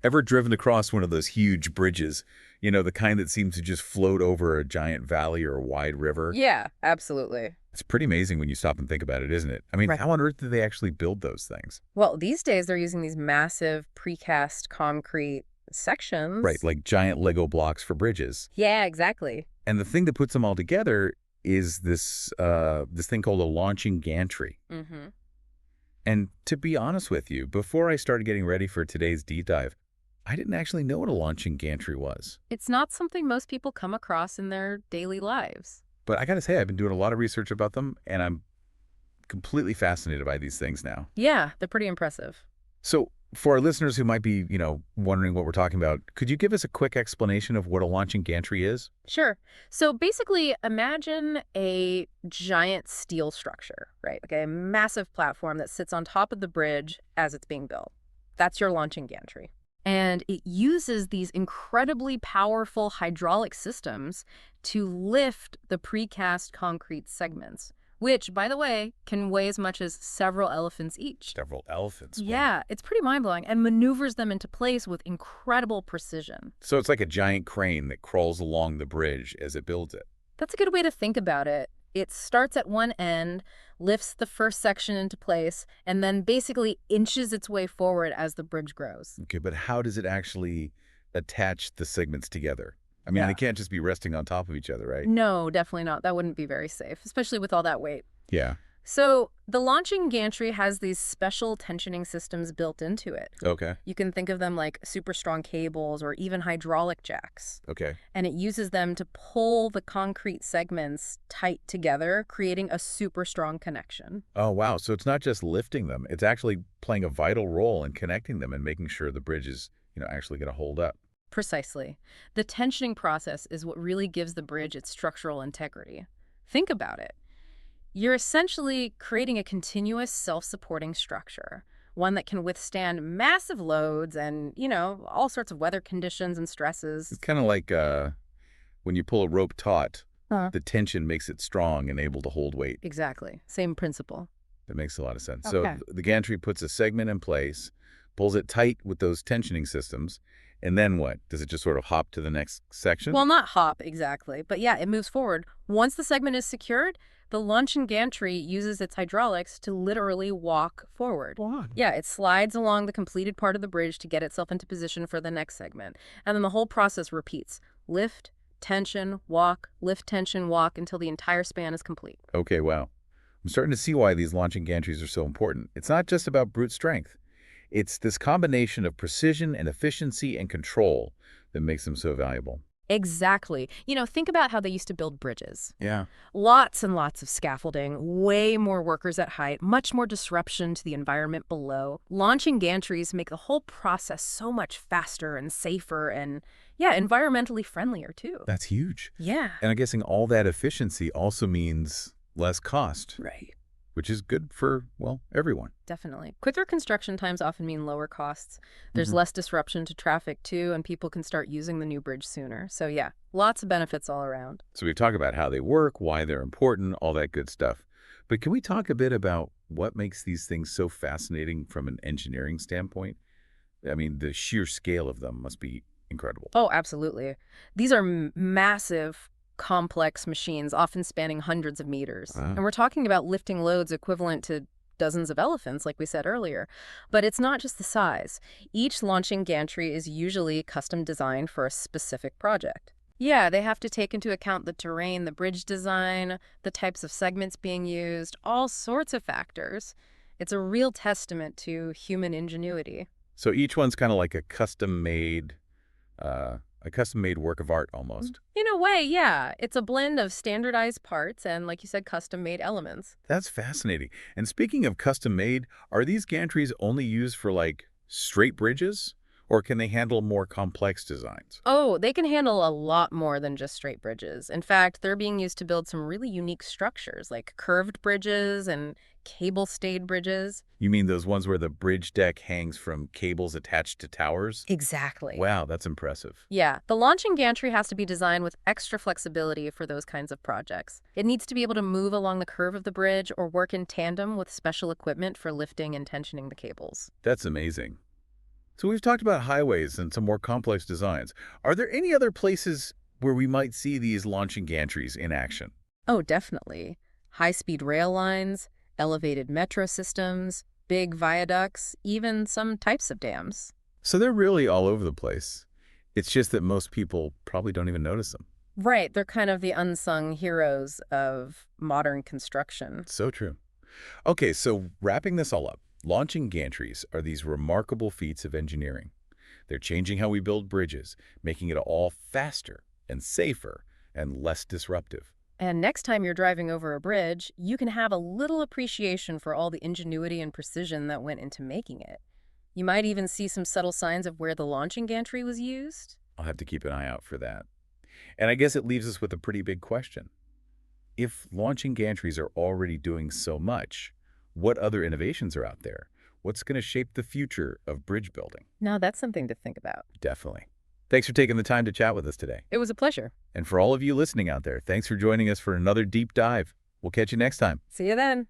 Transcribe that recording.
Ever driven across one of those huge bridges? You know, the kind that seems to just float over a giant valley or a wide river? Yeah, absolutely. It's pretty amazing when you stop and think about it, isn't it? I mean, Right. how on earth do they actually build those things? Well, these days they're using these massive precast concrete Right, sections. like giant Lego blocks for bridges. Yeah, exactly. And the thing that puts them all together is this thing called a launching gantry. Hmm. And to be honest with you, before I started getting ready for today's deep dive, I didn't actually know what a launching gantry was. It's not something most people come across in their daily lives. But I gotta say, I've been doing a lot of research about them, and I'm completely fascinated by these things now. Yeah, they're pretty impressive. So, for our listeners who might be, wondering what we're talking about, could you give us a quick explanation of what a launching gantry is? Sure. So basically, imagine a giant steel structure, right? Like a massive platform that sits on top of the bridge as it's being built. That's your launching gantry. And it uses these incredibly powerful hydraulic systems to lift the precast concrete segments, which, by the way, can weigh as much as several elephants each. Several elephants. Wow. Yeah, it's pretty mind-blowing and maneuvers them into place with incredible precision. So it's like a giant crane that crawls along the bridge as it builds it. That's a good way to think about it. It starts at one end, lifts the first section into place, and then basically inches its way forward as the bridge grows. Okay, but how does it actually attach the segments together? I mean, they Yeah. can't just be resting on top of each other, right? No, definitely not. That wouldn't be very safe, especially with all that weight. Yeah. So the launching gantry has these special tensioning systems built into it. Okay. You can think of them like super strong cables or even hydraulic jacks. Okay. And it uses them to pull the concrete segments tight together, creating a super strong connection. Oh, wow. So it's not just lifting them. It's actually playing a vital role in connecting them and making sure the bridge is, actually going to hold up. Precisely. The tensioning process is what really gives the bridge its structural integrity. Think about it. You're essentially creating a continuous self-supporting structure, one that can withstand massive loads and, all sorts of weather conditions and It's stresses. kind of like when you pull a rope taut, Huh. the tension makes it strong and able to hold weight. Exactly. Same principle. That makes a lot of sense. So Okay. the gantry puts a segment in place, pulls it tight with those tensioning systems, and then what? Does it just sort of hop to the next section? Well, not hop exactly, but yeah, it moves forward. Once the segment is secured, the luncheon gantry uses its hydraulics to literally walk forward. What? Yeah, it slides along the completed part of the bridge to get itself into position for the next segment. And then the whole process repeats. Lift, tension, walk, lift, tension, walk until the entire span is complete. Okay, wow. I'm starting to see why these launching gantries are so important. It's not just about brute strength. It's this combination of precision and efficiency and control that makes them so valuable. Exactly. Think about how they used to build bridges. Yeah. Lots and lots of scaffolding, way more workers at height, much more disruption to the environment below. Launching gantries make the whole process so much faster and safer and, yeah, environmentally friendlier too. That's huge. Yeah. And I'm guessing all that efficiency also means less cost, Right. which is good for, well, everyone. Definitely. Quicker construction times often mean lower costs. There's Mhm. less disruption to traffic too, and people can start using the new bridge sooner. So yeah, lots of benefits all around. So we've talked about how they work, why they're important, all that good stuff. But can we talk a bit about what makes these things so fascinating from an engineering standpoint? I mean, the sheer scale of them must be incredible. Oh, absolutely. These are massive, complex machines, often spanning hundreds of meters. Wow. And we're talking about lifting loads equivalent to dozens of elephants, like we said earlier. But it's not just the size. Each launching gantry is usually custom designed for a specific project. Yeah, they have to take into account the terrain, the bridge design, the types of segments being used, all sorts of factors. It's a real testament to human ingenuity. So each one's kind of like a custom made work of art almost. In a way, yeah. It's a blend of standardized parts and, like you said, custom-made elements. That's fascinating. And speaking of custom made, are these gantries only used for like straight bridges, or can they handle more complex designs? Oh, they can handle a lot more than just straight bridges. In fact, they're being used to build some really unique structures, like curved bridges and cable-stayed bridges. You mean those ones where the bridge deck hangs from cables attached to towers? Exactly. Wow, that's impressive. Yeah, the launching gantry has to be designed with extra flexibility for those kinds of projects. It needs to be able to move along the curve of the bridge or work in tandem with special equipment for lifting and tensioning the cables. That's amazing. So we've talked about highways and some more complex designs. Are there any other places where we might see these launching gantries in action? Oh, definitely. High-speed rail lines, elevated metro systems, big viaducts, even some types of dams. So they're really all over the place. It's just that most people probably don't even notice them. Right, they're kind of the unsung heroes of modern construction. So true. Okay, so wrapping this all up, launching gantries are these remarkable feats of engineering. They're changing how we build bridges, making it all faster and safer and less disruptive. And next time you're driving over a bridge, you can have a little appreciation for all the ingenuity and precision that went into making it. You might even see some subtle signs of where the launching gantry was used. I'll have to keep an eye out for that. And I guess it leaves us with a pretty big question. If launching gantries are already doing so much, what other innovations are out there? What's going to shape the future of bridge building? Now that's something to think about. Definitely. Thanks for taking the time to chat with us today. It was a pleasure. And for all of you listening out there, thanks for joining us for another deep dive. We'll catch you next time. See you then.